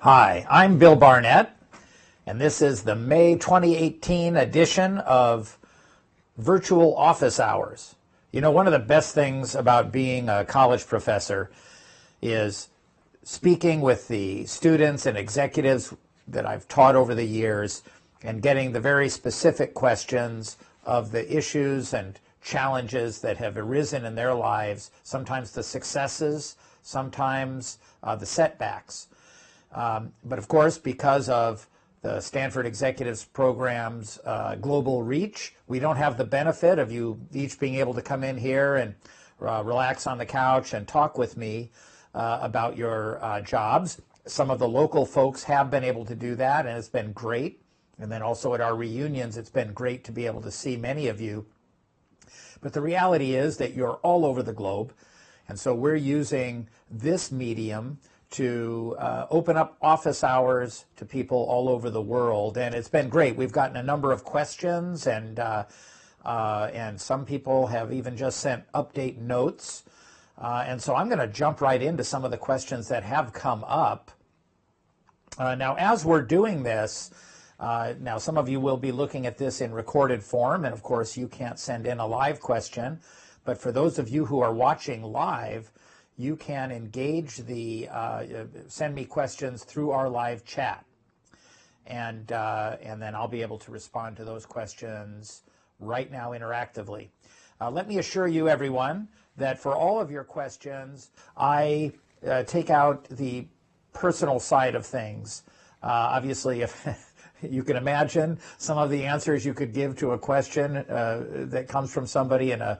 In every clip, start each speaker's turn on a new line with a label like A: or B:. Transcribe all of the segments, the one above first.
A: Hi, I'm Bill Barnett, and this is the May 2018 edition of Virtual Office Hours. You know, one of the best things about being a college professor is speaking with the students and executives that I've taught over the years and getting the very specific questions of the issues and challenges that have arisen in their lives, sometimes the successes, sometimes the setbacks. But of course, because of the Stanford Executives Program's global reach, we don't have the benefit of you each being able to come in here and relax on the couch and talk with me about your jobs. Some of the local folks have been able to do that, and it's been great. And then also at our reunions, it's been great to be able to see many of you. But the reality is that you're all over the globe, and so we're using this medium to open up office hours to people all over the world, and it's been great. We've gotten a number of questions, and some people have even just sent update notes. And so I'm going to jump right into some of the questions that have come up. Now, as we're doing this, now some of you will be looking at this in recorded form, and of course you can't send in a live question, but for those of you who are watching live, you can engage send me questions through our live chat, and then I'll be able to respond to those questions right now interactively. Let me assure you, everyone, that for all of your questions, I take out the personal side of things. Obviously, if you can imagine some of the answers you could give to a question that comes from somebody in a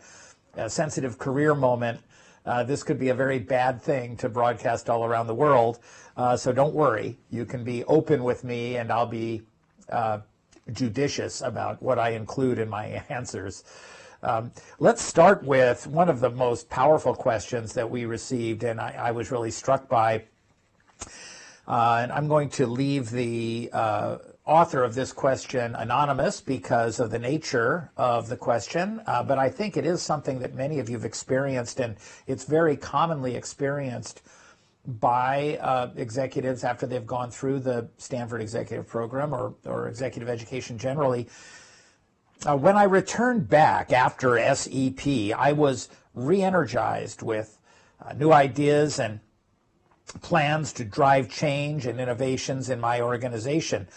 A: sensitive career moment. This could be a very bad thing to broadcast all around the world, so don't worry. You can be open with me, and I'll be judicious about what I include in my answers. Let's start with one of the most powerful questions that we received, and I was really struck by. And I'm going to leave the author of this question anonymous because of the nature of the question, but I think it is something that many of you have experienced, and it's very commonly experienced by executives after they've gone through the Stanford Executive Program or executive education generally. When I returned back after SEP, I was re-energized with new ideas and plans to drive change and innovations in my organization.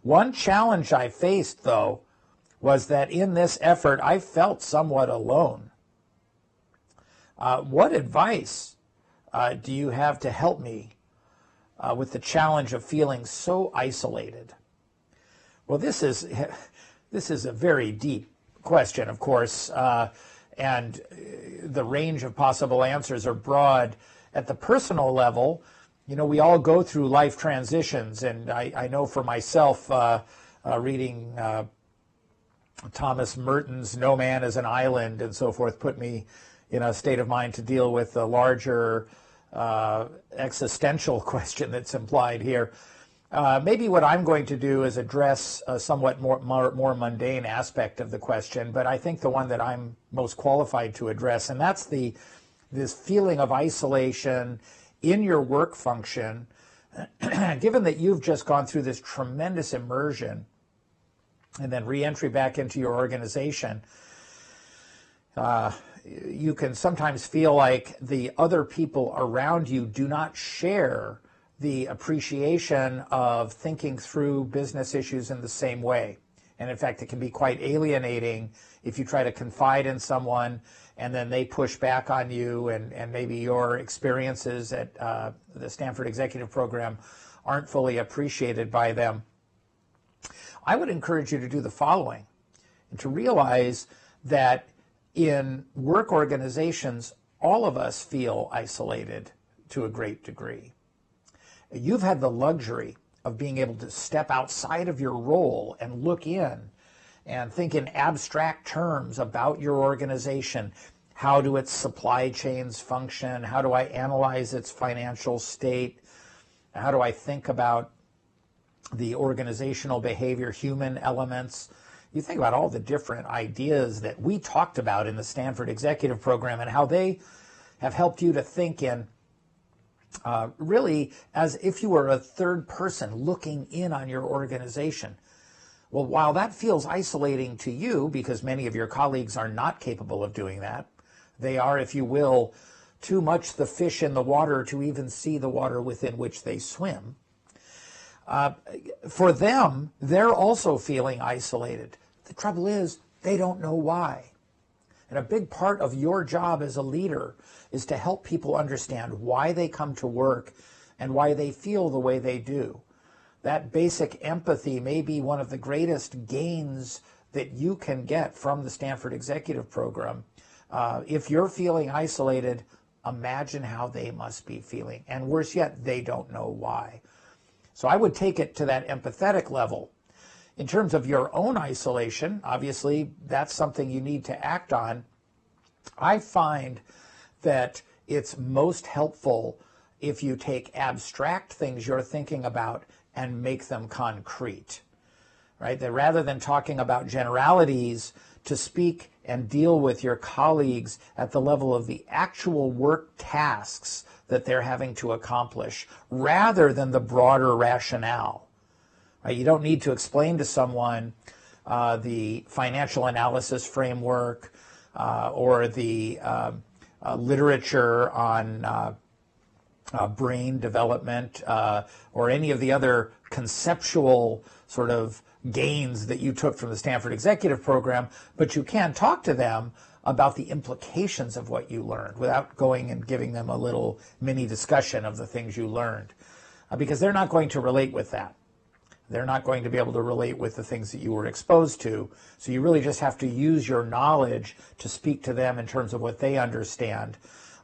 A: One challenge I faced, though, was that in this effort, I felt somewhat alone. What advice do you have to help me with the challenge of feeling so isolated? Well, this is a very deep question, of course, and the range of possible answers are broad. At the personal level, you know, we all go through life transitions, and I know for myself, reading Thomas Merton's No Man is an Island and so forth put me in a state of mind to deal with the larger existential question that's implied here. Maybe what I'm going to do is address a somewhat more mundane aspect of the question, but I think the one that I'm most qualified to address, and that's this feeling of isolation in your work function, given that you've just gone through this tremendous immersion and then re-entry back into your organization. You can sometimes feel like the other people around you do not share the appreciation of thinking through business issues in the same way. And in fact, it can be quite alienating if you try to confide in someone and then they push back on you, and maybe your experiences at the Stanford Executive Program aren't fully appreciated by them. I would encourage you to do the following, and to realize that in work organizations, all of us feel isolated to a great degree. You've had the luxury of being able to step outside of your role and look in and think in abstract terms about your organization. How do its supply chains function? How do I analyze its financial state? How do I think about the organizational behavior, human elements? You think about all the different ideas that we talked about in the Stanford Executive Program and how they have helped you to think in really as if you were a third person looking in on your organization. Well, while that feels isolating to you, because many of your colleagues are not capable of doing that, they are, if you will, too much the fish in the water to even see the water within which they swim. For them, they're also feeling isolated. The trouble is, they don't know why. And a big part of your job as a leader is to help people understand why they come to work and why they feel the way they do. That basic empathy may be one of the greatest gains that you can get from the Stanford Executive Program. If you're feeling isolated, imagine how they must be feeling. And worse yet, they don't know why. So I would take it to that empathetic level. In terms of your own isolation, obviously, that's something you need to act on. I find that it's most helpful if you take abstract things you're thinking about and make them concrete, right? That rather than talking about generalities, to speak and deal with your colleagues at the level of the actual work tasks that they're having to accomplish, rather than the broader rationale. Right? You don't need to explain to someone the financial analysis framework or the literature on brain development or any of the other conceptual sort of gains that you took from the Stanford Executive Program, but you can talk to them about the implications of what you learned without going and giving them a little mini discussion of the things you learned, because they're not going to relate with that. They're not going to be able to relate with the things that you were exposed to. So you really just have to use your knowledge to speak to them in terms of what they understand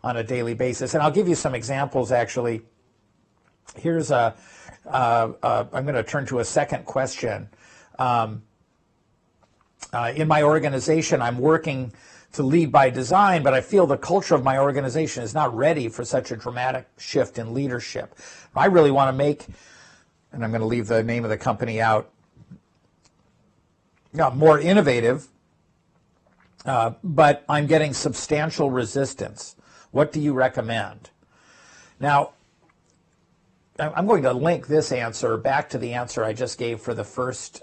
A: on a daily basis. And I'll give you some examples, actually. Here's I'm going to turn to a second question. In my organization, I'm working to lead by design, but I feel the culture of my organization is not ready for such a dramatic shift in leadership. I really want to make, and I'm going to leave the name of the company out, more innovative, but I'm getting substantial resistance. What do you recommend? Now, I'm going to link this answer back to the answer I just gave for the first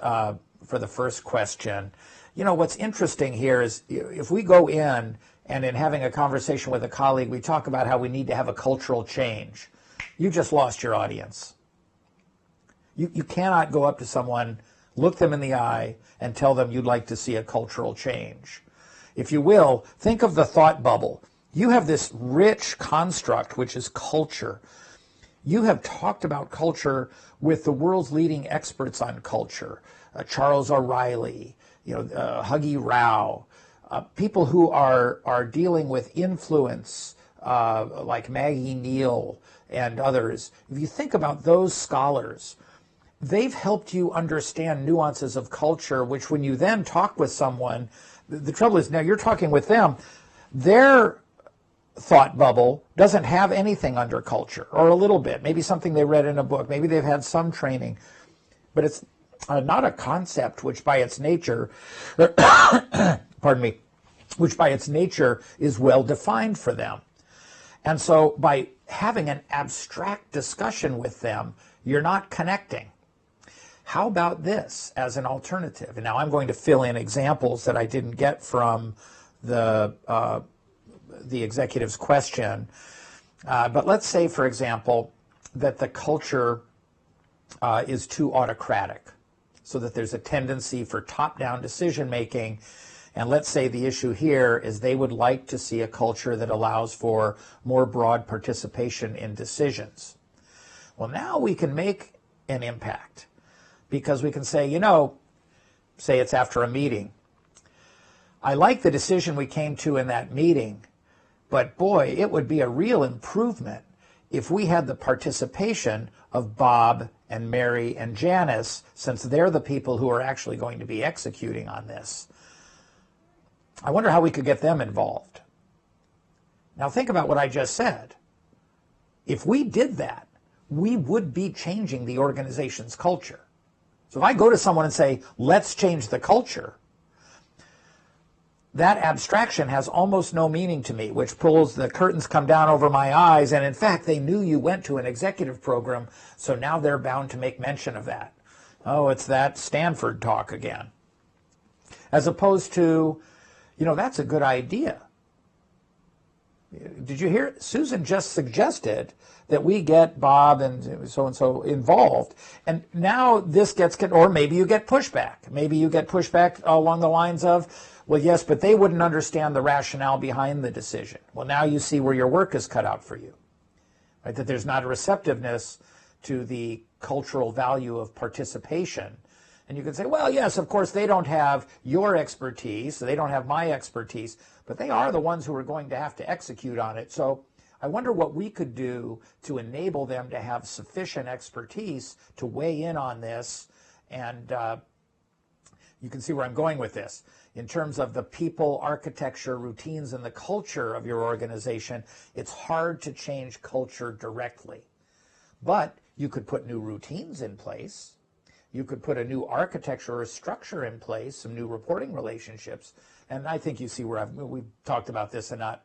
A: question. You know, what's interesting here is if we go in and in having a conversation with a colleague, we talk about how we need to have a cultural change. You just lost your audience. You cannot go up to someone, look them in the eye, and tell them you'd like to see a cultural change. If you will, think of the thought bubble. You have this rich construct, which is culture. You have talked about culture with the world's leading experts on culture, Charles O'Reilly, Huggy Rao, people who are dealing with influence, like Maggie Neal and others. If you think about those scholars, they've helped you understand nuances of culture, which when you then talk with someone, the trouble is now you're talking with them, their thought bubble doesn't have anything under culture, or a little bit, maybe something they read in a book, maybe they've had some training, but it's not a concept which by its nature, pardon me, which by its nature is well defined for them. And so by having an abstract discussion with them, you're not connecting. How about this as an alternative? And now I'm going to fill in examples that I didn't get from the executive's question. But let's say, for example, that the culture is too autocratic, so that there's a tendency for top-down decision-making. And let's say the issue here is they would like to see a culture that allows for more broad participation in decisions. Well, now we can make an impact, because we can say, say it's after a meeting. I like the decision we came to in that meeting, but boy, it would be a real improvement if we had the participation of Bob and Mary and Janice, since they're the people who are actually going to be executing on this. I wonder how we could get them involved. Now think about what I just said. If we did that, we would be changing the organization's culture. So if I go to someone and say, let's change the culture, that abstraction has almost no meaning to me, which pulls the curtains come down over my eyes. And in fact, they knew you went to an executive program, so now they're bound to make mention of that. Oh, it's that Stanford talk again. As opposed to, that's a good idea. Did you hear? Susan just suggested that we get Bob and so involved. And now this gets, or maybe you get pushback. Maybe you get pushback along the lines of, well, yes, but they wouldn't understand the rationale behind the decision. Well, now you see where your work is cut out for you, right? That there's not a receptiveness to the cultural value of participation. And you can say, well, yes, of course, they don't have your expertise, so they don't have my expertise, but they are the ones who are going to have to execute on it. So I wonder what we could do to enable them to have sufficient expertise to weigh in on this. And you can see where I'm going with this. In terms of the people, architecture, routines, and the culture of your organization, it's hard to change culture directly. But you could put new routines in place. You could put a new architecture or structure in place, some new reporting relationships. And I think you see where we've talked about this enough,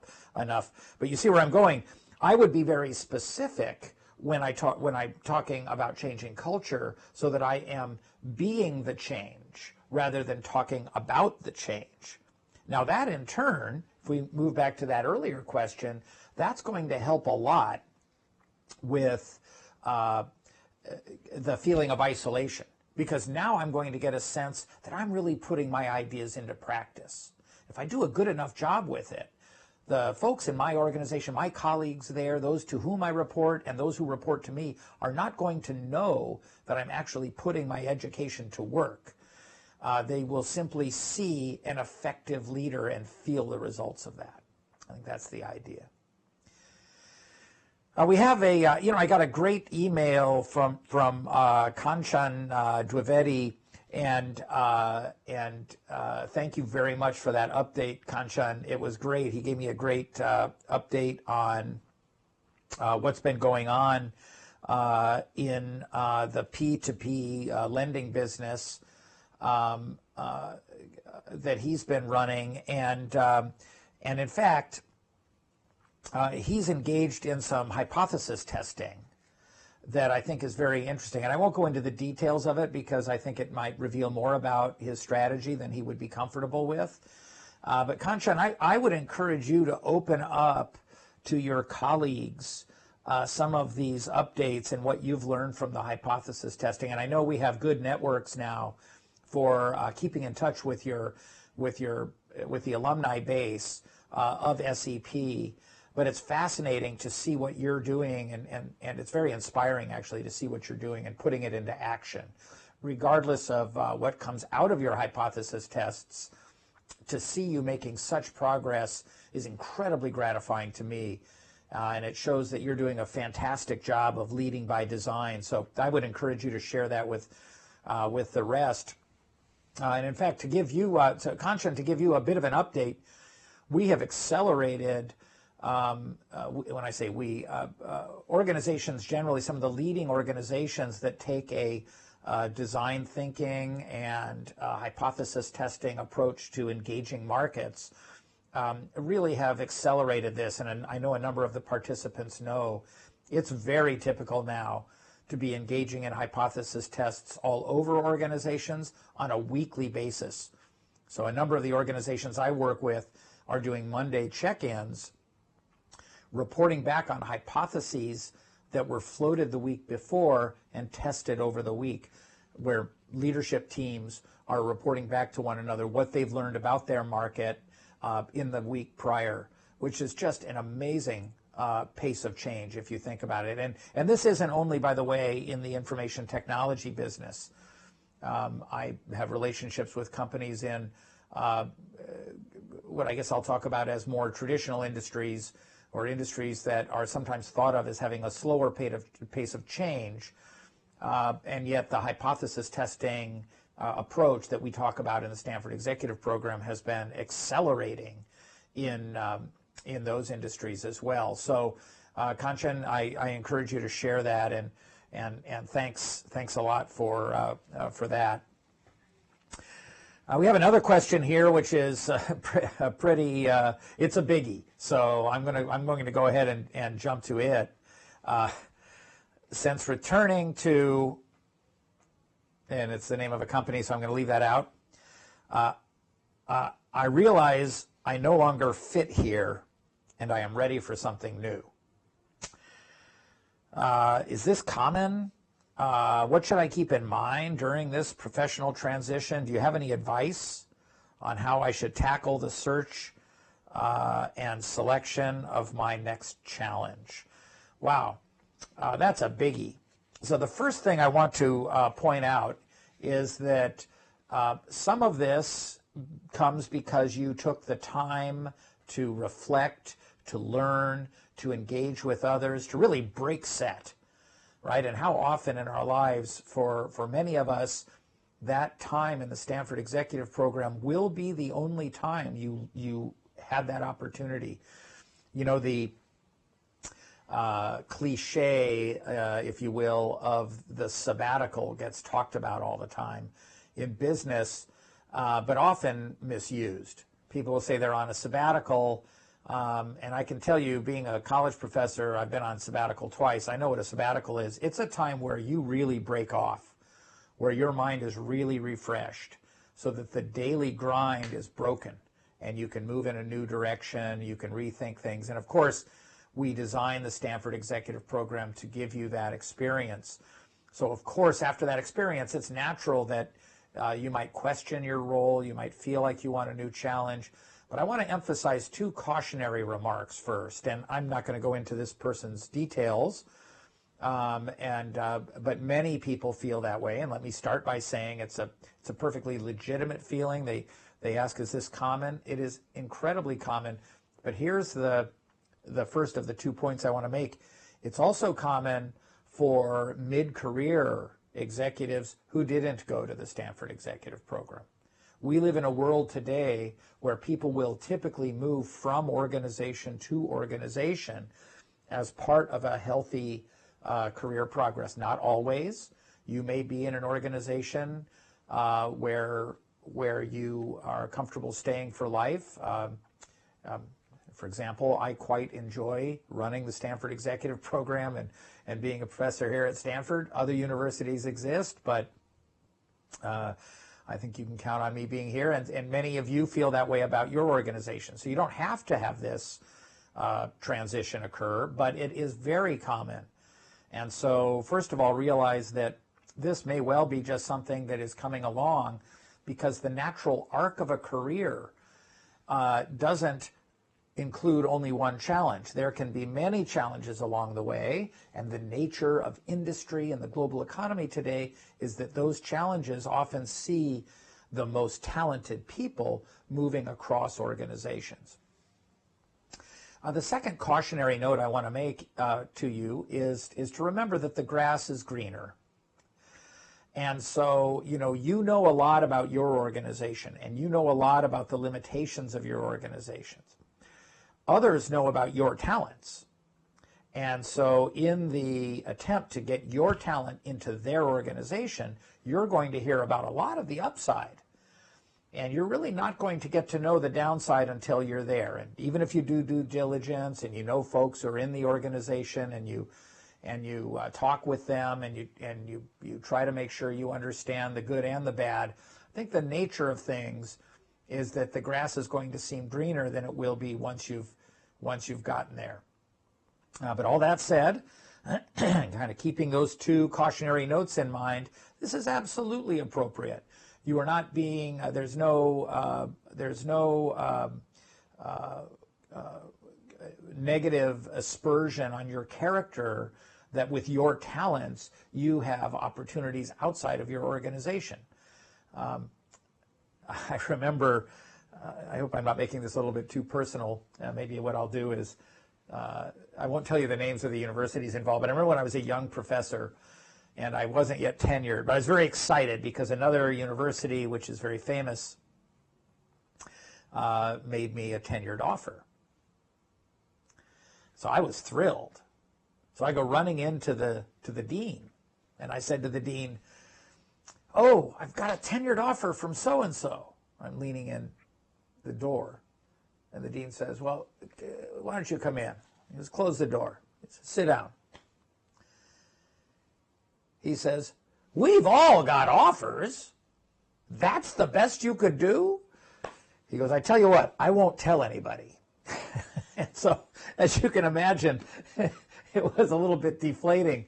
A: but you see where I'm going. I would be very specific when I'm talking about changing culture, so that I am being the change rather than talking about the change. Now that in turn, if we move back to that earlier question, that's going to help a lot with the feeling of isolation, because now I'm going to get a sense that I'm really putting my ideas into practice. If I do a good enough job with it, the folks in my organization, my colleagues there, those to whom I report and those who report to me, are not going to know that I'm actually putting my education to work. They will simply see an effective leader and feel the results of that. I think that's the idea. We have I got a great email from Kanchan Dwivedi, and thank you very much for that update, Kanchan. It was great. He gave me a great update on what's been going on in the P2P lending business that he's been running, and in fact, he's engaged in some hypothesis testing that I think is very interesting. And I won't go into the details of it because I think it might reveal more about his strategy than he would be comfortable with. But Kanchan, I would encourage you to open up to your colleagues some of these updates and what you've learned from the hypothesis testing. And I know we have good networks now for keeping in touch with the alumni base of SEP. But it's fascinating to see what you're doing, and it's very inspiring, actually, to see what you're doing and putting it into action. Regardless of what comes out of your hypothesis tests, to see you making such progress is incredibly gratifying to me, and it shows that you're doing a fantastic job of leading by design. So I would encourage you to share that with the rest. And in fact, to give you, Kanchan, to give you a bit of an update, we have accelerated. When I say we, organizations generally, some of the leading organizations that take a design thinking and hypothesis testing approach to engaging markets really have accelerated this. And I know a number of the participants know it's very typical now to be engaging in hypothesis tests all over organizations on a weekly basis. So a number of the organizations I work with are doing Monday check-ins, reporting back on hypotheses that were floated the week before and tested over the week, where leadership teams are reporting back to one another what they've learned about their market in the week prior, which is just an amazing pace of change if you think about it. And this isn't only, by the way, in the information technology business. I have relationships with companies in what I guess I'll talk about as more traditional industries, or industries that are sometimes thought of as having a slower pace of change, and yet the hypothesis testing approach that we talk about in the Stanford Executive Program has been accelerating in those industries as well. So, Kanchan, I encourage you to share that, and thanks a lot for that. We have another question here, which is pretty. It's a biggie, so I'm going to go ahead and jump to it. Since returning to, and it's the name of a company, so I'm going to leave that out. I realize I no longer fit here, and I am ready for something new. Is this common? What should I keep in mind during this professional transition? Do you have any advice on how I should tackle the search and selection of my next challenge? Wow, that's a biggie. So the first thing I want to point out is that some of this comes because you took the time to reflect, to learn, to engage with others, to really break set. Right? And how often in our lives, for many of us, that time in the Stanford Executive Program will be the only time you had that opportunity. You know, the cliche, if you will, of the sabbatical gets talked about all the time in business, but often misused. People will say they're on a sabbatical. And I can tell you, being a college professor, I've been on sabbatical twice. I know what a sabbatical is. It's a time where you really break off, where your mind is really refreshed so that the daily grind is broken and you can move in a new direction, you can rethink things. And of course, we designed the Stanford Executive Program to give you that experience. So of course, after that experience, it's natural that you might question your role, you might feel like you want a new challenge. But I want to emphasize two cautionary remarks first, and I'm not going to go into this person's details, but many people feel that way. And let me start by saying it's a perfectly legitimate feeling. They ask, is this common? It is incredibly common. But here's the first of the 2 points I want to make. It's also common for mid-career executives who didn't go to the Stanford Executive Program. We live in a world today where people will typically move from organization to organization as part of a healthy career progress. Not always. You may be in an organization where you are comfortable staying for life. For example, I quite enjoy running the Stanford Executive Program and being a professor here at Stanford. Other universities exist, but I think you can count on me being here, and many of you feel that way about your organization. So you don't have to have this transition occur, but it is very common. And so first of all, realize that this may well be just something that is coming along because the natural arc of a career doesn't include only one challenge. There can be many challenges along the way, and the nature of industry and the global economy today is that those challenges often see the most talented people moving across organizations. The second cautionary note I want to make to you is to remember that the grass is greener. And so, you know a lot about your organization, and you know a lot about the limitations of your organizations. Others know about your talents. And so in the attempt to get your talent into their organization, you're going to hear about a lot of the upside. And you're really not going to get to know the downside until you're there. And even if you do due diligence and you know folks who are in the organization and you talk with them and you try to make sure you understand the good and the bad, I think the nature of things is that the grass is going to seem greener than it will be once you've gotten there. But all that said, kind of keeping those two cautionary notes in mind, this is absolutely appropriate. You are not being there's no negative aspersion on your character that with your talents you have opportunities outside of your organization. I remember, I hope I'm not making this a little bit too personal. Maybe what I'll do is, I won't tell you the names of the universities involved, but I remember when I was a young professor and I wasn't yet tenured, but I was very excited because another university, which is very famous, made me a tenured offer. So I was thrilled. So I go running into the dean, and I said to the dean, "Oh, I've got a tenured offer from so-and-so." I'm leaning in the door. And the dean says, well, why don't you come in? He says, close the door. He says, sit down. He says, we've all got offers. That's the best you could do? He goes, I tell you what, I won't tell anybody. And so, as you can imagine, it was a little bit deflating.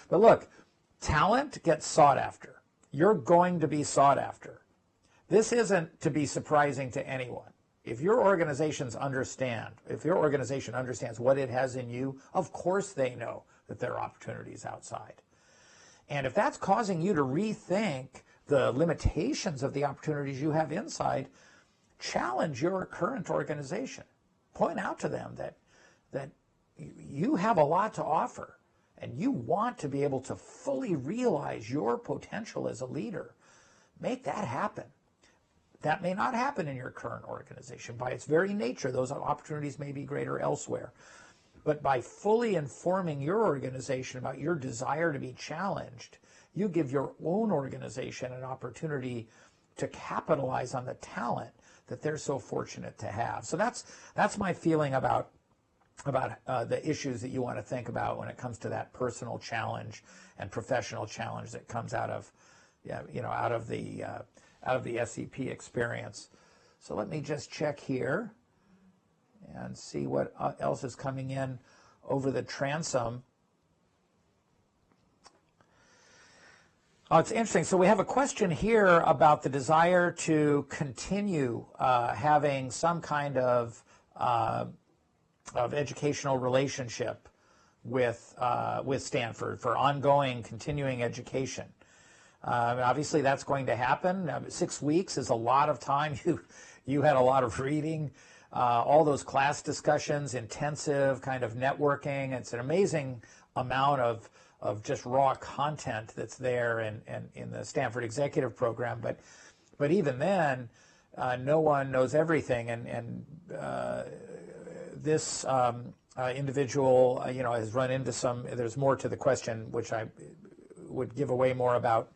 A: But look, talent gets sought after. You're going to be sought after. This isn't to be surprising to anyone. If your organization understands what it has in you, of course they know that there are opportunities outside. And if that's causing you to rethink the limitations of the opportunities you have inside, challenge your current organization. Point out to them that you have a lot to offer and you want to be able to fully realize your potential as a leader. Make that happen. That may not happen in your current organization. By its very nature, those opportunities may be greater elsewhere. But by fully informing your organization about your desire to be challenged, you give your own organization an opportunity to capitalize on the talent that they're so fortunate to have. So that's my feeling about the issues that you want to think about when it comes to that personal challenge and professional challenge that comes out of the SEP experience. So let me just check here and see what else is coming in over the transom. Oh, it's interesting. So we have a question here about the desire to continue having some kind of educational relationship with Stanford for ongoing, continuing education. Obviously, that's going to happen. 6 weeks is a lot of time. You had a lot of reading, all those class discussions, intensive kind of networking. It's an amazing amount of just raw content that's there in the Stanford Executive Program. But even then, no one knows everything. And this individual, has run into some. There's more to the question, which I would give away more about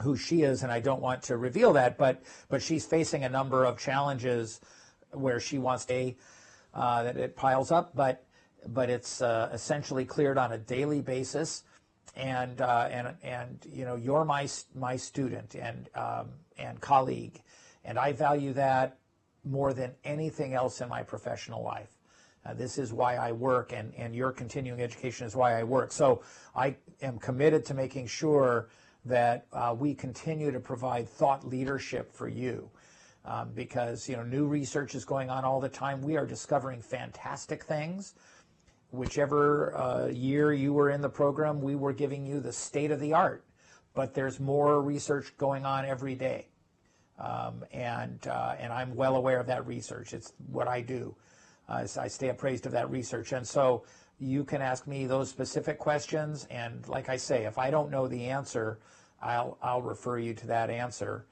A: who she is, and I don't want to reveal that. But she's facing a number of challenges where she wants to that it piles up, but it's essentially cleared on a daily basis, and you're my student and colleague, and I value that more than anything else in my professional life. This is why I work, and your continuing education is why I work. So I am committed to making sure that we continue to provide thought leadership for you. Because new research is going on all the time. We are discovering fantastic things. Whichever year you were in the program, we were giving you the state of the art. But there's more research going on every day, and I'm well aware of that research. It's what I do. I stay appraised of that research, and so you can ask me those specific questions. And like I say, if I don't know the answer, I'll refer you to that answer.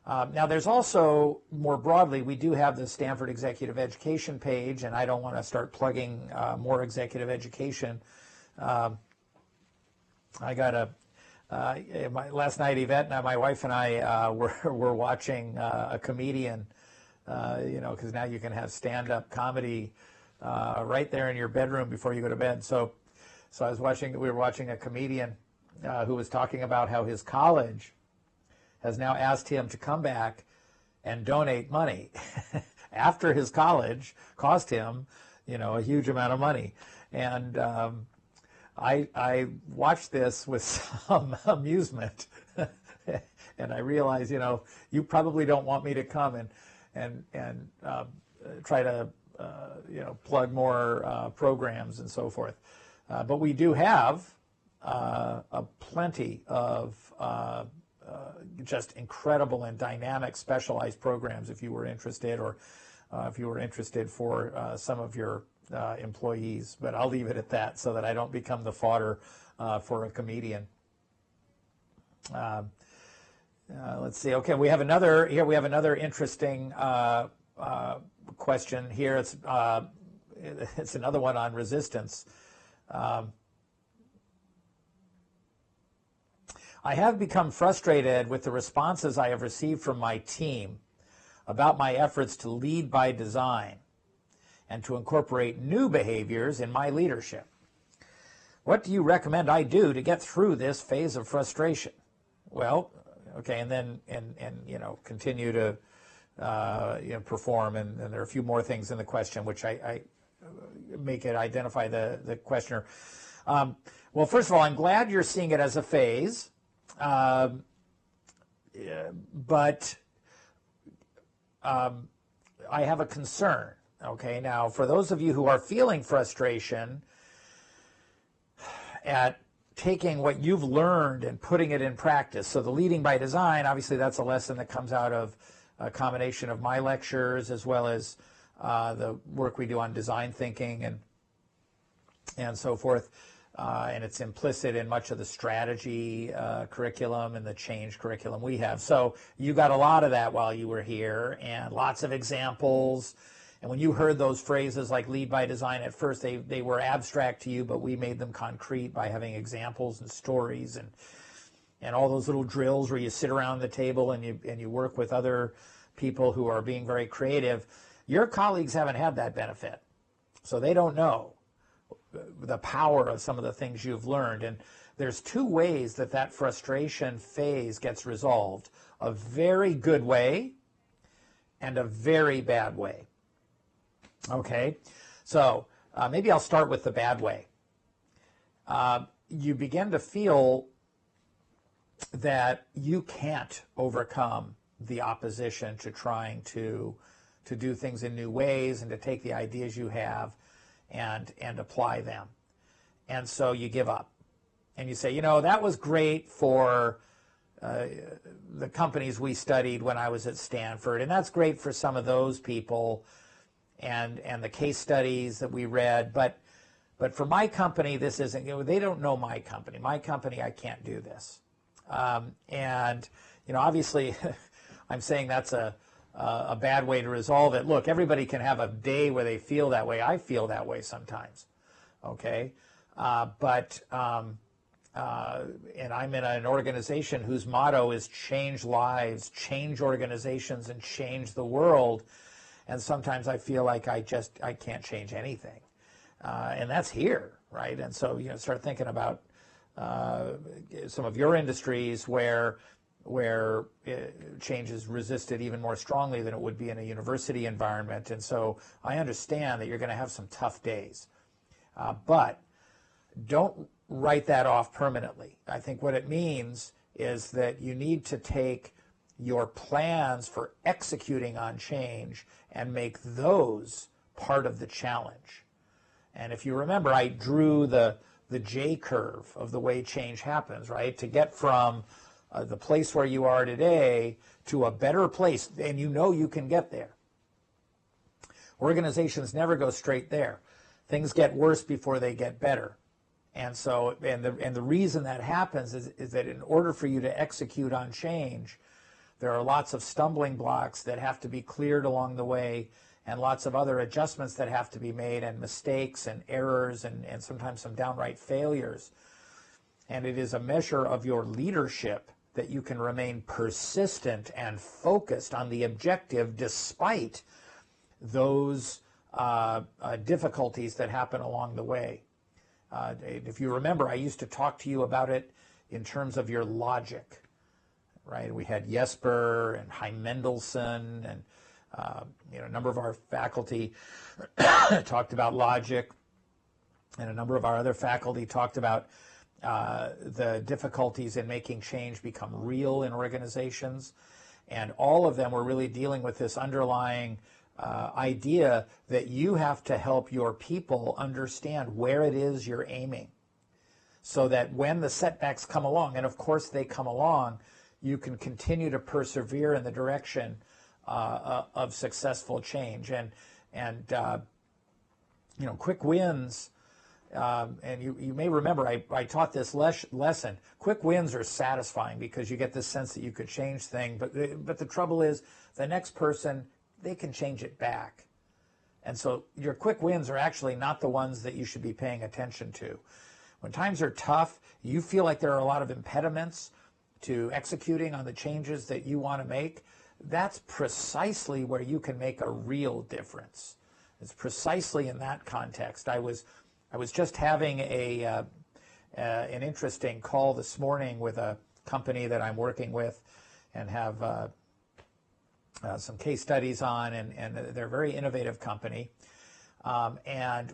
A: Now, there's also, more broadly, we do have the Stanford Executive Education page, and I don't want to start plugging more executive education. I got last night, Yvette and my wife and I were watching a comedian, because now you can have stand-up comedy right there in your bedroom before you go to bed. So we were watching a comedian who was talking about how his college has now asked him to come back and donate money after his college cost him, a huge amount of money. And I watched this with some amusement, and I realized, you probably don't want me to come and try to, plug more programs and so forth. But we do have plenty of just incredible and dynamic specialized programs if you were interested, or if you were interested for some of your employees. But I'll leave it at that so that I don't become the fodder for a comedian. Let's see. Okay, we have another interesting question here. It's another one on resistance. I have become frustrated with the responses I have received from my team about my efforts to lead by design and to incorporate new behaviors in my leadership. What do you recommend I do to get through this phase of frustration? Well, okay, and then continue to perform, and there are a few more things in the question which I make it identify the questioner. Well, first of all, I'm glad you're seeing it as a phase, but I have a concern. Okay, now for those of you who are feeling frustration at taking what you've learned and putting it in practice. So the leading by design, obviously that's a lesson that comes out of a combination of my lectures as well as the work we do on design thinking and so forth. And it's implicit in much of the strategy curriculum and the change curriculum we have. So you got a lot of that while you were here, and lots of examples. And when you heard those phrases like lead by design, at first they were abstract to you, but we made them concrete by having examples and stories and all those little drills where you sit around the table and you work with other people who are being very creative. Your colleagues haven't had that benefit, so they don't know the power of some of the things you've learned. And there's two ways that frustration phase gets resolved: a very good way and a very bad way. Okay, so maybe I'll start with the bad way. You begin to feel that you can't overcome the opposition to trying to do things in new ways and to take the ideas you have and apply them. And so you give up. And you say, that was great for the companies we studied when I was at Stanford, and that's great for some of those people and the case studies that we read, but for my company, this isn't, they don't know my company. My company, I can't do this. And obviously, I'm saying that's a bad way to resolve it. Look, everybody can have a day where they feel that way. I feel that way sometimes, okay? And I'm in an organization whose motto is change lives, change organizations, and change the world. And sometimes I feel like I can't change anything. And that's here, right? And so, start thinking about some of your industries where change is resisted even more strongly than it would be in a university environment. And so I understand that you're going to have some tough days. But don't write that off permanently. I think what it means is that you need to take your plans for executing on change and make those part of the challenge. And if you remember, I drew the J curve of the way change happens, right? To get from the place where you are today to a better place, and you can get there. Organizations never go straight there. Things get worse before they get better. And so, and the reason that happens is that in order for you to execute on change, there are lots of stumbling blocks that have to be cleared along the way, and lots of other adjustments that have to be made, and mistakes and errors and sometimes some downright failures. And it is a measure of your leadership that you can remain persistent and focused on the objective despite those difficulties that happen along the way. If you remember, I used to talk to you about it in terms of your logic, right? We had Jesper and Chaim Mendelsohn, and a number of our faculty talked about logic, and a number of our other faculty talked about the difficulties in making change become real in organizations. And all of them were really dealing with this underlying idea that you have to help your people understand where it is you're aiming, so that when the setbacks come along, and of course they come along, you can continue to persevere in the direction of successful change. And quick wins, and you may remember I taught this lesson. Quick wins are satisfying because you get this sense that you could change things, but the trouble is the next person, they can change it back. And so your quick wins are actually not the ones that you should be paying attention to. When times are tough, you feel like there are a lot of impediments, to executing on the changes that you want to make, that's precisely where you can make a real difference. It's precisely in that context. I was just having an interesting call this morning with a company that I'm working with and have some case studies on, and they're a very innovative company. And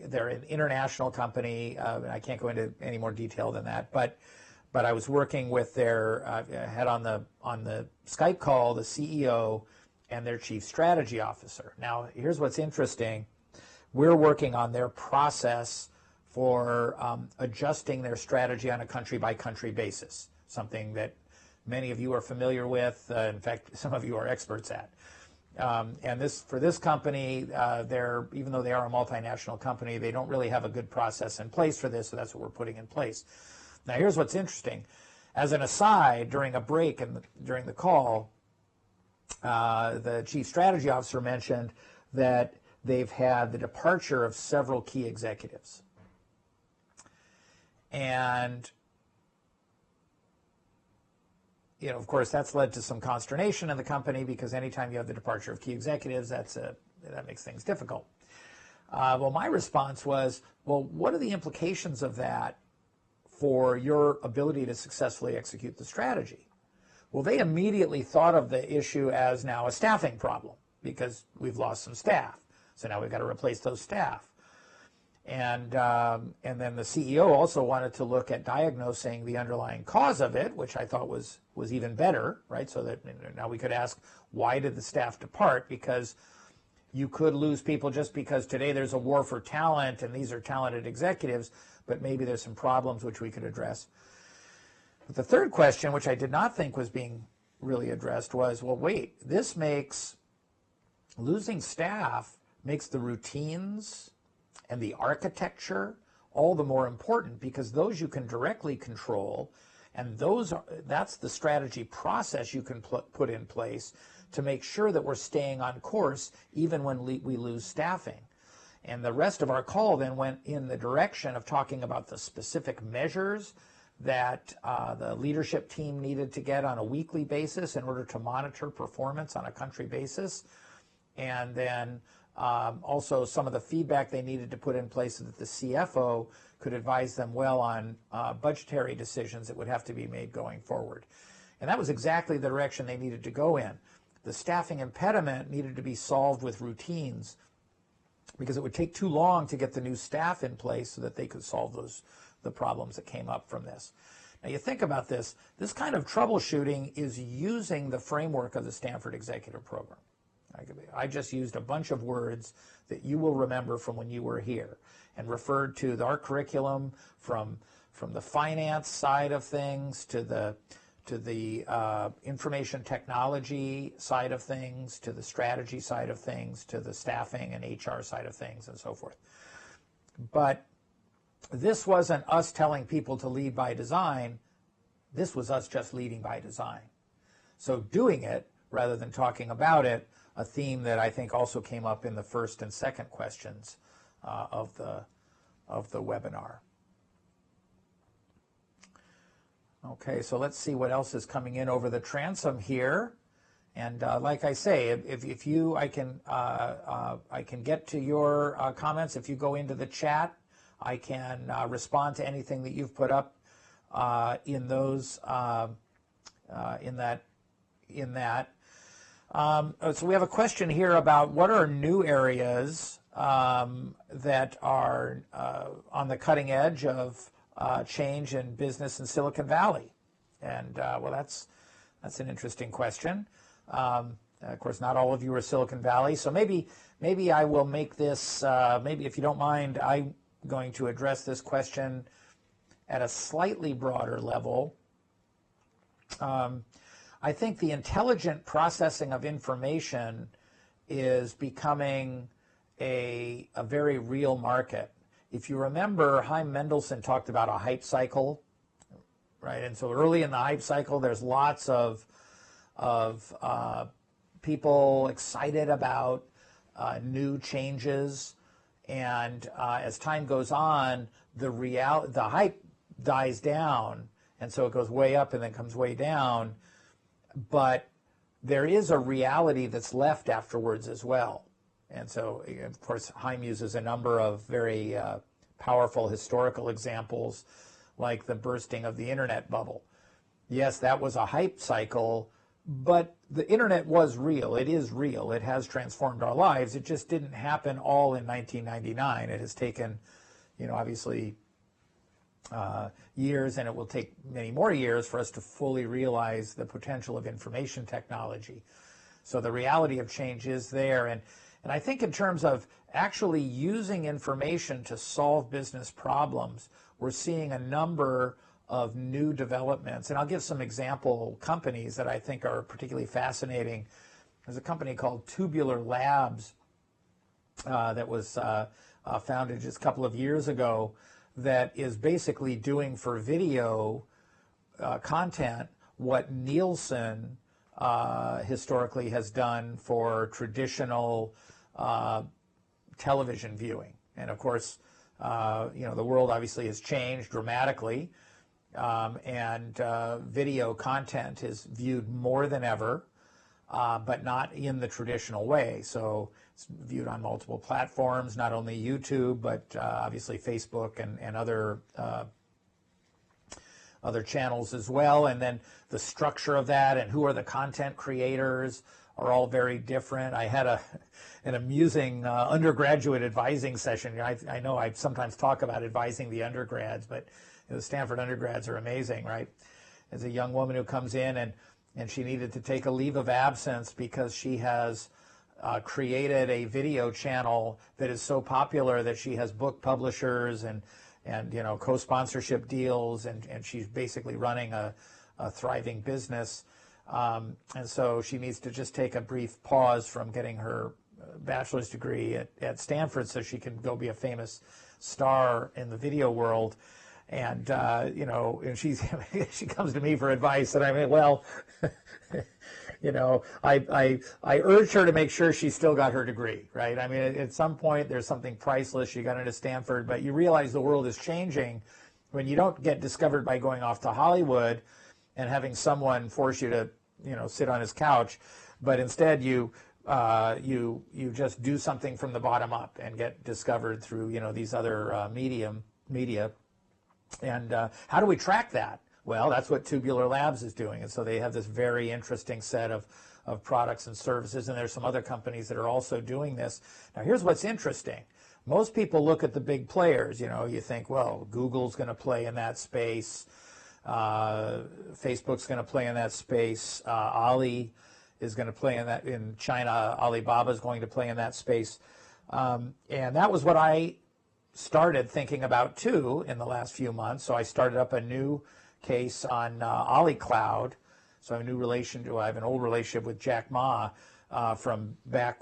A: they're an international company. I can't go into any more detail than that, but I was working with had on the Skype call the CEO and their chief strategy officer. Now, here's what's interesting. We're working on their process for adjusting their strategy on a country-by-country basis, something that many of you are familiar with. In fact, some of you are experts at. And for this company, even though they are a multinational company, they don't really have a good process in place for this, so that's what we're putting in place. Now, here's what's interesting. As an aside, during a break during the call, the chief strategy officer mentioned that they've had the departure of several key executives. And, of course, that's led to some consternation in the company, because anytime you have the departure of key executives, that makes things difficult. Well, my response was, well, what are the implications of that for your ability to successfully execute the strategy? Well, they immediately thought of the issue as now a staffing problem, because we've lost some staff. So now we've got to replace those staff. And then the CEO also wanted to look at diagnosing the underlying cause of it, which I thought was even better, right? So that now we could ask, why did the staff depart? Because you could lose people just because today there's a war for talent and these are talented executives, but maybe there's some problems which we could address. But the third question, which I did not think was being really addressed, was, well, wait, losing staff makes the routines and the architecture all the more important, because those you can directly control, and that's the strategy process you can put in place to make sure that we're staying on course even when we lose staffing. And the rest of our call then went in the direction of talking about the specific measures that the leadership team needed to get on a weekly basis in order to monitor performance on a country basis, and then also some of the feedback they needed to put in place so that the CFO could advise them well on budgetary decisions that would have to be made going forward. And that was exactly the direction they needed to go in. The staffing impediment needed to be solved with routines, because it would take too long to get the new staff in place so that they could solve the problems that came up from this. Now, you think about this kind of troubleshooting is using the framework of the Stanford Executive Program. I just used a bunch of words that you will remember from when you were here, and referred to our curriculum from the finance side of things to the information technology side of things, to the strategy side of things, to the staffing and HR side of things, and so forth. But this wasn't us telling people to lead by design. This was us just leading by design. So doing it rather than talking about it, a theme that I think also came up in the first and second questions of the webinar. Okay, so let's see what else is coming in over the transom here. And like I say, if you, I can get to your comments. If you go into the chat, I can respond to anything that you've put up in those in that. So we have a question here about what are new areas that are on the cutting edge of change in business in Silicon Valley. And well, that's an interesting question. Of course, not all of you are Silicon Valley, so maybe I will make this, maybe if you don't mind, I'm going to address this question at a slightly broader level. I think the intelligent processing of information is becoming a very real market. If you remember, Chaim Mendelson talked about a hype cycle, right? And so early in the hype cycle, there's lots of people excited about new changes, and as time goes on, the hype dies down, and so it goes way up and then comes way down. But there is a reality that's left afterwards as well. And so, of course, Heim uses a number of very powerful historical examples, like the bursting of the internet bubble. Yes, that was a hype cycle, but the internet was real. It is real. It has transformed our lives. It just didn't happen all in 1999. It has taken, obviously years, and it will take many more years for us to fully realize the potential of information technology. So the reality of change is there. And I think in terms of actually using information to solve business problems, we're seeing a number of new developments. And I'll give some example companies that I think are particularly fascinating. There's a company called Tubular Labs that was founded just a couple of years ago that is basically doing for video content what Nielsen historically has done for traditional television viewing. And of course, the world obviously has changed dramatically, and video content is viewed more than ever, but not in the traditional way. So it's viewed on multiple platforms, not only YouTube, but obviously Facebook and other channels as well. And then the structure of that and who are the content creators are all very different. I had an amusing undergraduate advising session. I know I sometimes talk about advising the undergrads, but the Stanford undergrads are amazing, right? There's a young woman who comes in and she needed to take a leave of absence because she has created a video channel that is so popular that she has book publishers and co-sponsorship deals, and she's basically running a thriving business. And so she needs to just take a brief pause from getting her bachelor's degree at Stanford so she can go be a famous star in the video world. And, and she comes to me for advice, and I mean, well, I urged her to make sure she still got her degree, right? I mean, at some point, there's something priceless. She got into Stanford, but you realize the world is changing when you don't get discovered by going off to Hollywood and having someone force you to, sit on his couch, but instead you just do something from the bottom up and get discovered through, these other media. And how do we track that? Well, that's what Tubular Labs is doing. And so they have this very interesting set of products and services, and there's some other companies that are also doing this. Now, here's what's interesting. Most people look at the big players. You think, well, Google's going to play in that space. Facebook's going to play in that space. Ali is going to play in that. In China, Alibaba is going to play in that space. And that was what I started thinking about too in the last few months. So I started up a new case on Ali Cloud. So I have I have an old relationship with Jack Ma from back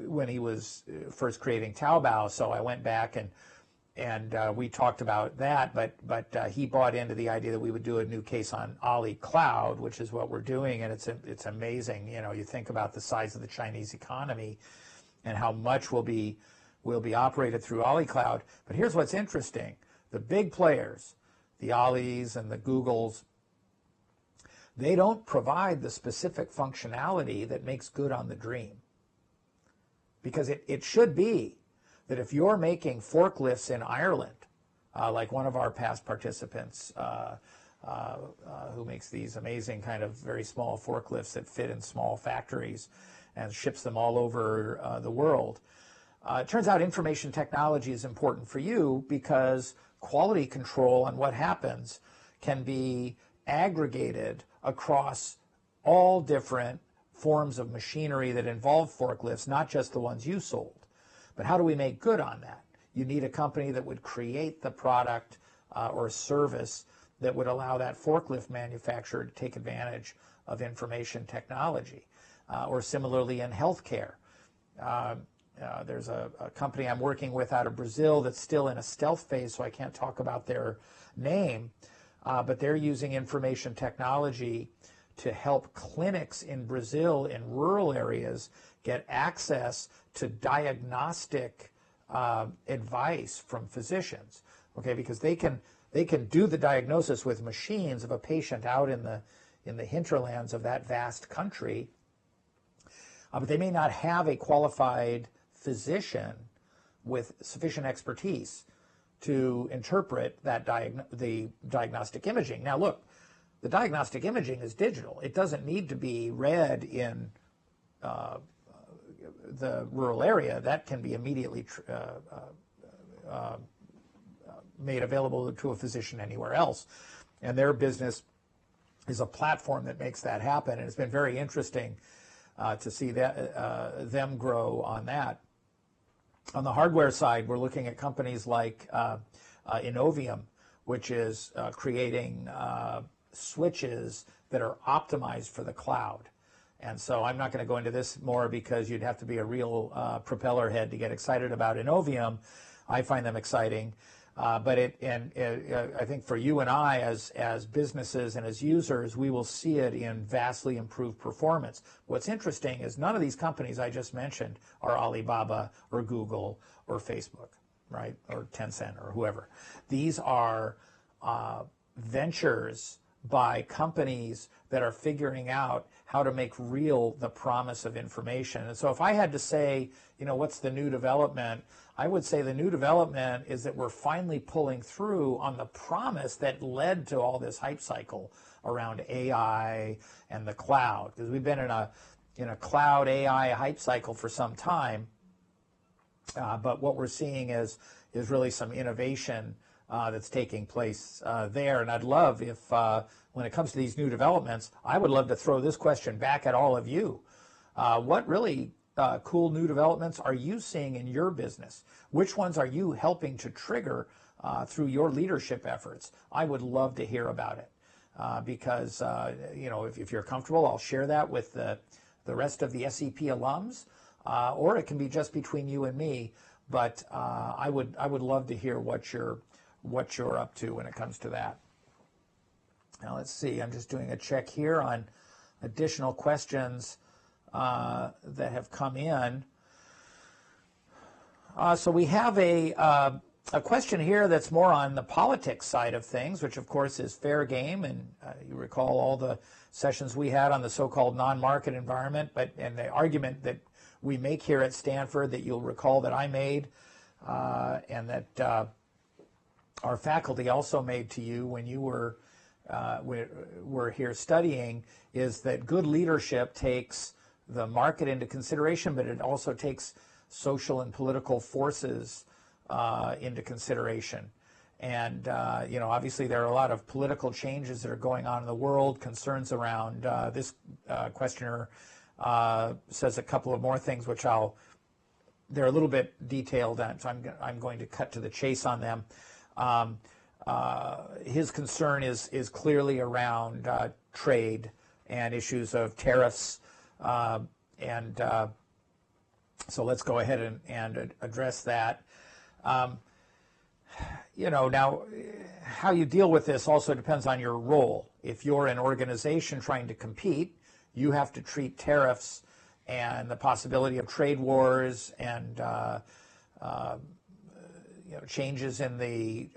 A: when he was first creating Taobao. So I went back and we talked about that, but he bought into the idea that we would do a new case on Ali Cloud, which is what we're doing, and it's amazing. You think about the size of the Chinese economy and how much will be operated through Ali Cloud. But here's what's interesting. The big players, the Alis and the Googles, they don't provide the specific functionality that makes good on the dream. Because it should be that if you're making forklifts in Ireland, like one of our past participants who makes these amazing kind of very small forklifts that fit in small factories and ships them all over the world, it turns out information technology is important for you because quality control on what happens can be aggregated across all different forms of machinery that involve forklifts, not just the ones you sold. But how do we make good on that? You need a company that would create the product or service that would allow that forklift manufacturer to take advantage of information technology. Or similarly in healthcare. There's a company I'm working with out of Brazil that's still in a stealth phase, so I can't talk about their name, but they're using information technology to help clinics in Brazil in rural areas get access to diagnostic advice from physicians. okay, because they can do the diagnosis with machines of a patient out in the hinterlands of that vast country, but they may not have a qualified physician with sufficient expertise to interpret that the diagnostic imaging. Now, look, the diagnostic imaging is digital. It doesn't need to be read in the rural area. That can be immediately made available to a physician anywhere else. And their business is a platform that makes that happen. And it's been very interesting to see that, them grow on that. On the hardware side, we're looking at companies like Innovium, which is creating switches that are optimized for the cloud. And so I'm not going to go into this more because you'd have to be a real propeller head to get excited about Innovium. I find them exciting. But I think for you and I as businesses and as users, we will see it in vastly improved performance. What's interesting is none of these companies I just mentioned are Alibaba or Google or Facebook, right, or Tencent or whoever. These are ventures by companies that are figuring out how to make real the promise of information. And so if I had to say, what's the new development, I would say the new development is that we're finally pulling through on the promise that led to all this hype cycle around AI and the cloud, because we've been in a cloud AI hype cycle for some time. But what we're seeing is really some innovation that's taking place there. And I'd love if, when it comes to these new developments, I would love to throw this question back at all of you. What really cool new developments are you seeing in your business? Which ones are you helping to trigger through your leadership efforts? I would love to hear about it because, if you're comfortable, I'll share that with the rest of the SEP alums, or it can be just between you and me. But I would love to hear what you're up to when it comes to that. Now let's see. I'm just doing a check here on additional questions that have come in. So we have a question here that's more on the politics side of things, which of course is fair game. And you recall all the sessions we had on the so-called non-market environment, and the argument that we make here at Stanford that you'll recall that I made and that our faculty also made to you when you were here studying, is that good leadership takes the market into consideration, but it also takes social and political forces into consideration. And, obviously there are a lot of political changes that are going on in the world, concerns around this questioner says a couple of more things, which they're a little bit detailed, so I'm going to cut to the chase on them. His concern is clearly around trade and issues of tariffs, and so let's go ahead and address that. Now how you deal with this also depends on your role. If you're an organization trying to compete, you have to treat tariffs and the possibility of trade wars and changes in the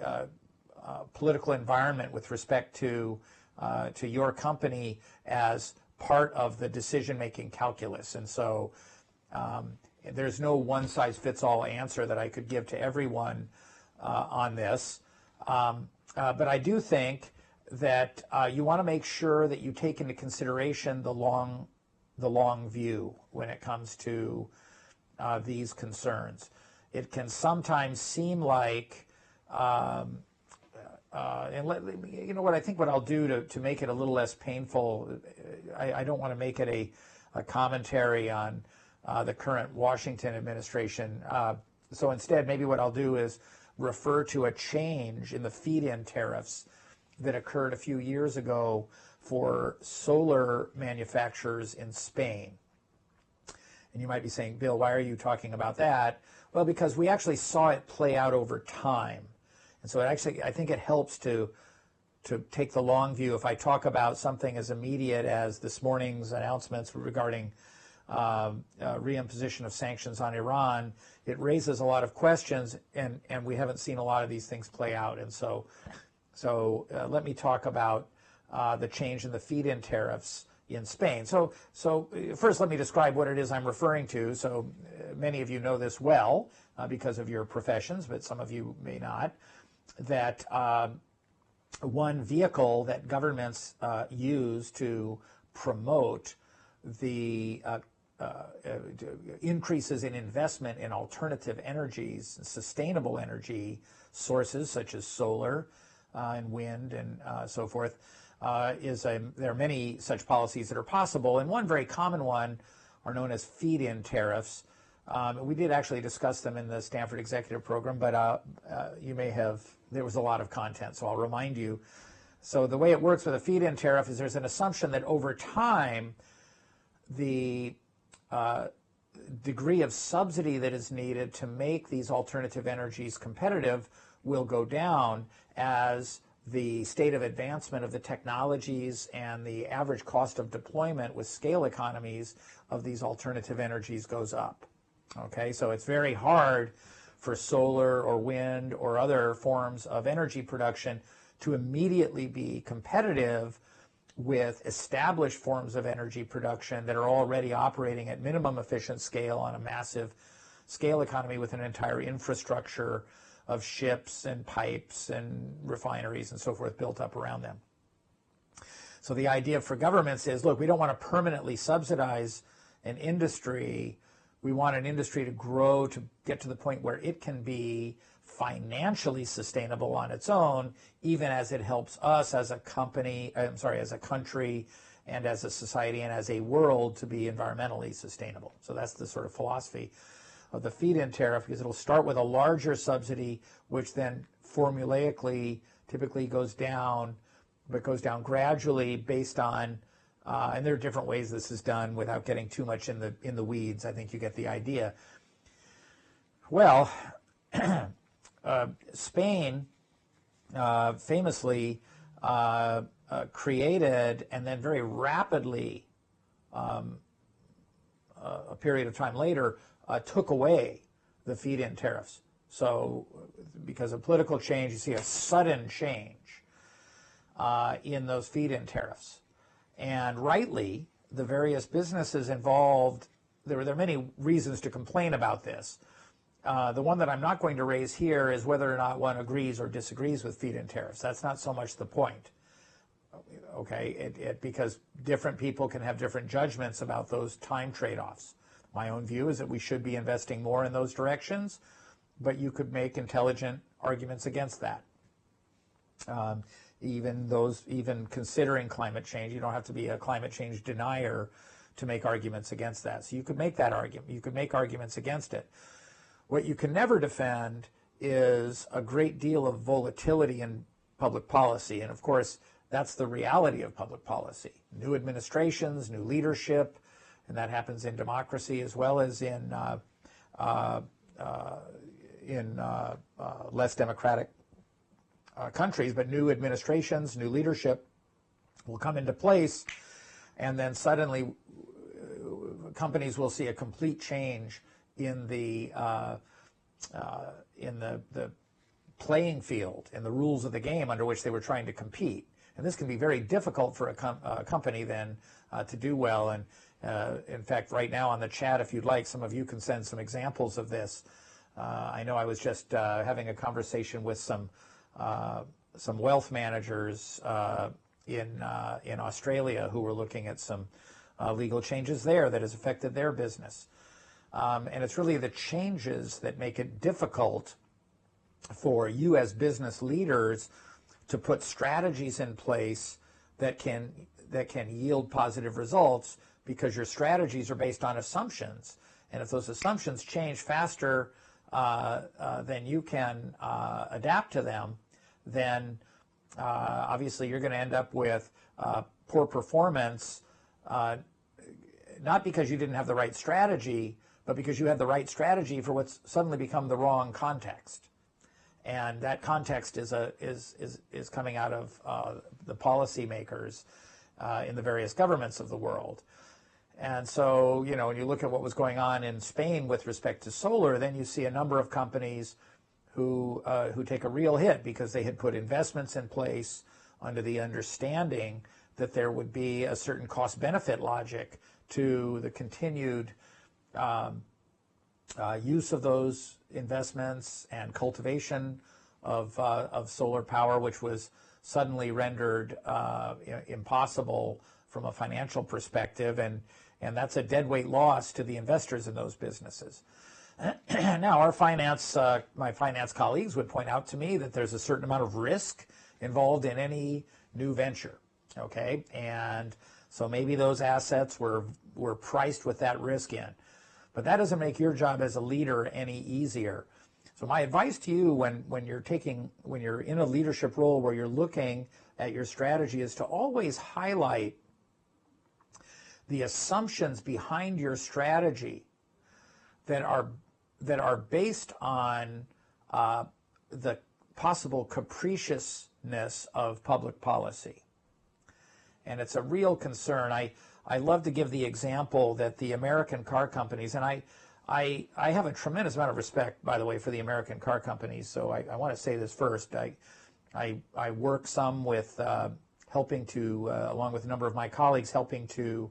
A: political environment with respect to your company as part of the decision-making calculus. And so there's no one-size-fits-all answer that I could give to everyone on this. But I do think that you want to make sure that you take into consideration the long view when it comes to these concerns. It can sometimes seem like, and what I think what I'll do to make it a little less painful, I don't want to make it a commentary on the current Washington administration. So instead, maybe what I'll do is refer to a change in the feed-in tariffs that occurred a few years ago for solar manufacturers in Spain. And you might be saying, Bill, why are you talking about that? Well, because we actually saw it play out over time. And so I think it helps to take the long view. If I talk about something as immediate as this morning's announcements regarding reimposition of sanctions on Iran, it raises a lot of questions, and we haven't seen a lot of these things play out. And so let me talk about the change in the feed-in tariffs in Spain. So first let me describe what it is I'm referring to. So many of you know this well because of your professions, but some of you may not, that one vehicle that governments use to promote the increases in investment in alternative energies, sustainable energy sources such as solar and wind and so forth, there are many such policies that are possible, and one very common one are known as feed-in tariffs. We did actually discuss them in the Stanford executive program, but there was a lot of content, so I'll remind you. So the way it works with a feed-in tariff is there's an assumption that over time the degree of subsidy that is needed to make these alternative energies competitive will go down as the state of advancement of the technologies and the average cost of deployment with scale economies of these alternative energies goes up. Okay, so it's very hard for solar or wind or other forms of energy production to immediately be competitive with established forms of energy production that are already operating at minimum efficient scale on a massive scale economy with an entire infrastructure of ships and pipes and refineries and so forth built up around them. So the idea for governments is, look, we don't want to permanently subsidize an industry. We want an industry to grow to get to the point where it can be financially sustainable on its own, even as it helps us as a company, as a country and as a society and as a world to be environmentally sustainable. So that's the sort of philosophy of the feed-in tariff, because it'll start with a larger subsidy, which then formulaically typically goes down, but goes down gradually based on, and there are different ways this is done without getting too much in the weeds. I think you get the idea. Well, Spain famously created and then very rapidly, a period of time later, took away the feed-in tariffs. So because of political change, you see a sudden change in those feed-in tariffs. And rightly, the various businesses involved, there are many reasons to complain about this. The one that I'm not going to raise here is whether or not one agrees or disagrees with feed-in tariffs. That's not so much the point, okay? Because different people can have different judgments about those time trade-offs. My own view is that we should be investing more in those directions, but you could make intelligent arguments against that. Even considering climate change, you don't have to be a climate change denier to make arguments against that. So you could make that argument. You could make arguments against it. What you can never defend is a great deal of volatility in public policy. And of course, that's the reality of public policy. New administrations, new leadership, and that happens in democracy as well as in less democratic countries. But new administrations, new leadership will come into place, and then suddenly companies will see a complete change in the playing field, in the rules of the game under which they were trying to compete. And this can be very difficult for a company then to do well. And in fact, right now on the chat, if you'd like, some of you can send some examples of this. I know I was just having a conversation with some wealth managers in Australia who were looking at some legal changes there that has affected their business. And it's really the changes that make it difficult for you as business leaders to put strategies in place that can yield positive results, because your strategies are based on assumptions. And if those assumptions change faster than you can adapt to them, then obviously you're going to end up with poor performance, not because you didn't have the right strategy, but because you had the right strategy for what's suddenly become the wrong context. And that context is coming out of the policymakers in the various governments of the world. And so, when you look at what was going on in Spain with respect to solar, then you see a number of companies who take a real hit because they had put investments in place under the understanding that there would be a certain cost-benefit logic to the continued use of those investments and cultivation of solar power, which was suddenly rendered impossible from a financial perspective, and that's a deadweight loss to the investors in those businesses. Now, my finance colleagues would point out to me that there's a certain amount of risk involved in any new venture, okay? And so maybe those assets were priced with that risk in. But that doesn't make your job as a leader any easier. So my advice to you when you're in a leadership role where you're looking at your strategy is to always highlight the assumptions behind your strategy that are based on the possible capriciousness of public policy. And it's a real concern. I love to give the example that the American car companies, and I have a tremendous amount of respect, by the way, for the American car companies, so I want to say this first. I work some with helping to, along with a number of my colleagues, helping to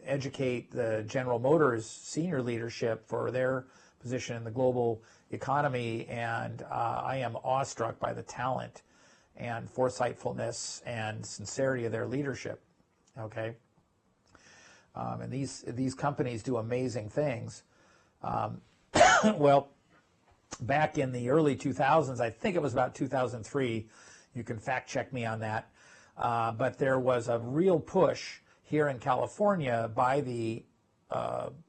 A: educate the General Motors senior leadership for their position in the global economy, and I am awestruck by the talent and foresightfulness and sincerity of their leadership, okay? And these companies do amazing things. Well, back in the early 2000s, I think it was about 2003, you can fact check me on that, but there was a real push here in California by the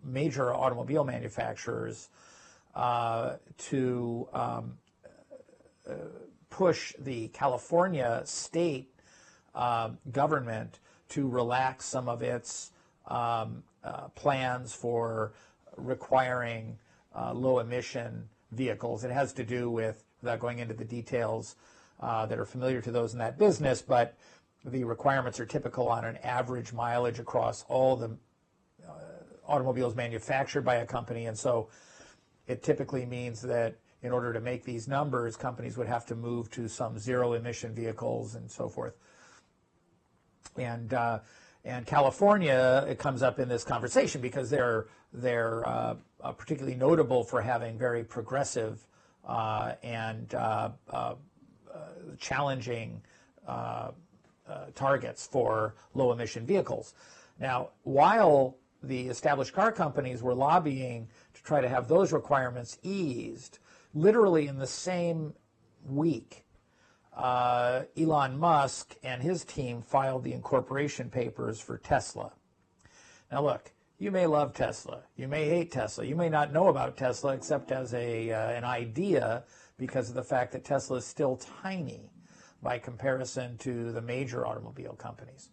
A: major automobile manufacturers to push the California state government to relax some of its plans for requiring low emission vehicles. It has to do with, without going into the details that are familiar to those in that business, but the requirements are typical on an average mileage across all the automobiles manufactured by a company. And so it typically means that in order to make these numbers, companies would have to move to some zero emission vehicles and so forth. And California, it comes up in this conversation because they're particularly notable for having very progressive and challenging targets for low emission vehicles. Now, while the established car companies were lobbying to try to have those requirements eased, literally in the same week, Elon Musk and his team filed the incorporation papers for Tesla. Now look, you may love Tesla, you may hate Tesla, you may not know about Tesla except as an idea because of the fact that Tesla is still tiny by comparison to the major automobile companies.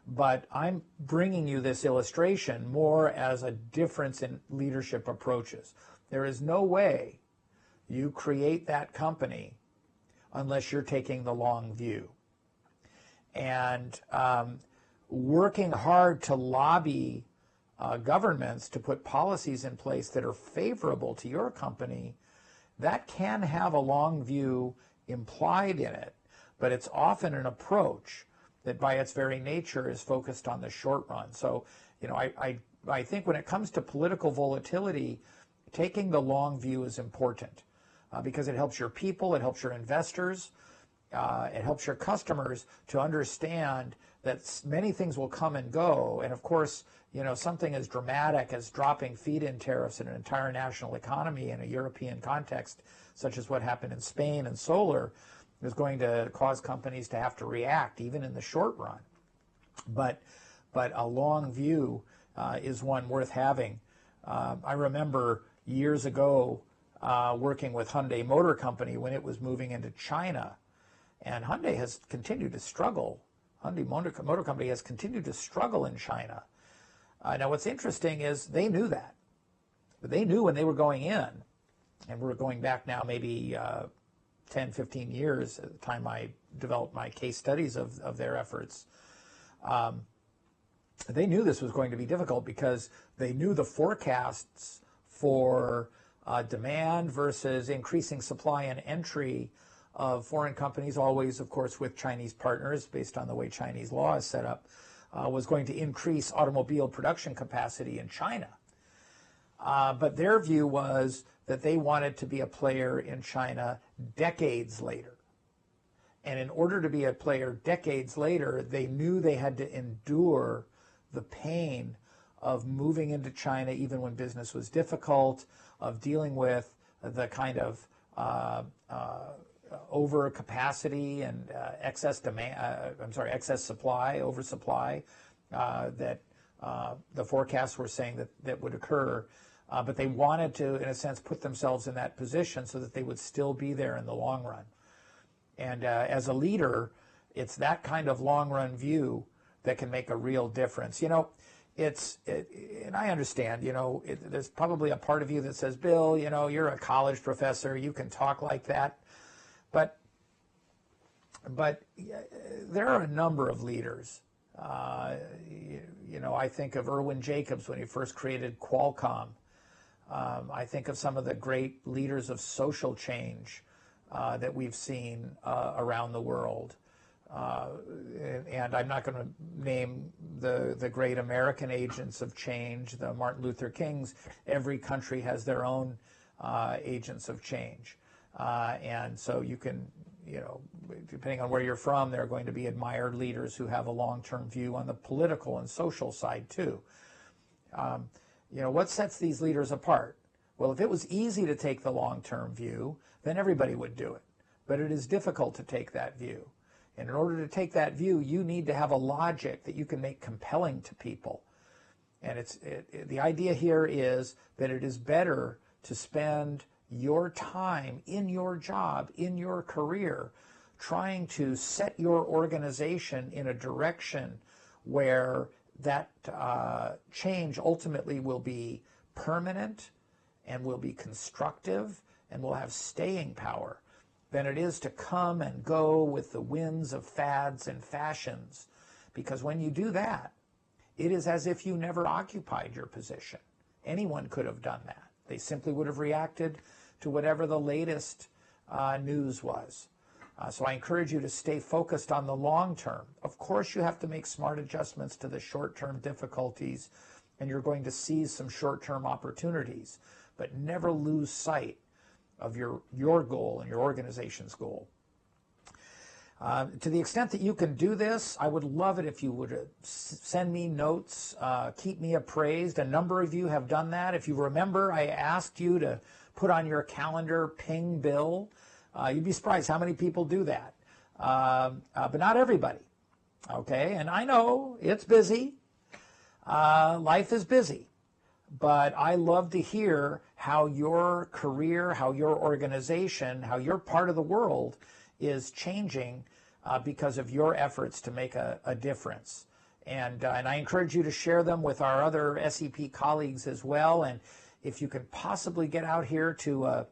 A: But I'm bringing you this illustration more as a difference in leadership approaches. There is no way you create that company unless you're taking the long view. And working hard to lobby governments to put policies in place that are favorable to your company, that can have a long view implied in it, but it's often an approach that by its very nature is focused on the short run. So, I think when it comes to political volatility, taking the long view is important because it helps your people, it helps your investors, it helps your customers to understand that many things will come and go. And of course, something as dramatic as dropping feed-in tariffs in an entire national economy in a European context, such as what happened in Spain and solar, is going to cause companies to have to react even in the short run. But a long view is one worth having. I remember years ago working with Hyundai Motor Company when it was moving into China, and Hyundai has continued to struggle. Hyundai Motor Company has continued to struggle in China. Now what's interesting is they knew that. But they knew when they were going in, and we're going back now maybe 10, 15 years at the time I developed my case studies of their efforts. they knew this was going to be difficult because they knew the forecasts for demand versus increasing supply and entry of foreign companies, always, of course, with Chinese partners based on the way Chinese law is set up, was going to increase automobile production capacity in China. But their view was that they wanted to be a player in China decades later. And in order to be a player decades later, they knew they had to endure the pain of moving into China even when business was difficult, of dealing with the kind of overcapacity and excess supply, oversupply that the forecasts were saying that would occur. But they wanted to, in a sense, put themselves in that position so that they would still be there in the long run. And as a leader, it's that kind of long-run view that can make a real difference. You know, and I understand, you know, there's probably a part of you that says, Bill, you know, you're a college professor, you can talk like that. But there are a number of leaders. You know, I think of Irwin Jacobs when he first created Qualcomm. I think of some of the great leaders of social change that we've seen around the world. And I'm not going to name the great American agents of change, the Martin Luther Kings. Every country has their own agents of change. And so you can, you know, depending on where you're from, there are going to be admired leaders who have a long-term view on the political and social side too. You know, what sets these leaders apart? Well, if it was easy to take the long-term view, then everybody would do it. But it is difficult to take that view. And in order to take that view, you need to have a logic that you can make compelling to people. And the idea here is that it is better to spend your time in your job, in your career, trying to set your organization in a direction where that change ultimately will be permanent and will be constructive and will have staying power than it is to come and go with the winds of fads and fashions. Because when you do that, it is as if you never occupied your position. Anyone could have done that. They simply would have reacted to whatever the latest news was. So I encourage you to stay focused on the long term. Of course, you have to make smart adjustments to the short-term difficulties, and you're going to seize some short-term opportunities, but never lose sight of your goal and your organization's goal. To the extent that you can do this, I would love it if you would send me notes, keep me appraised. A number of you have done that. If you remember, I asked you to put on your calendar, ping Bill. You'd be surprised how many people do that. But not everybody. Okay, and I know it's busy. Life is busy. But I love to hear how your career, how your organization, how your part of the world is changing because of your efforts to make a difference. And I encourage you to share them with our other SEP colleagues as well. And if you can possibly get out here to a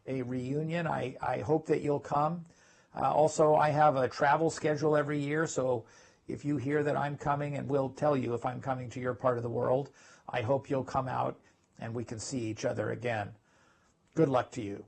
A: reunion, I hope that you'll come. Also, I have a travel schedule every year, so if you hear that I'm coming, and we'll tell you if I'm coming to your part of the world, I hope you'll come out and we can see each other again. Good luck to you.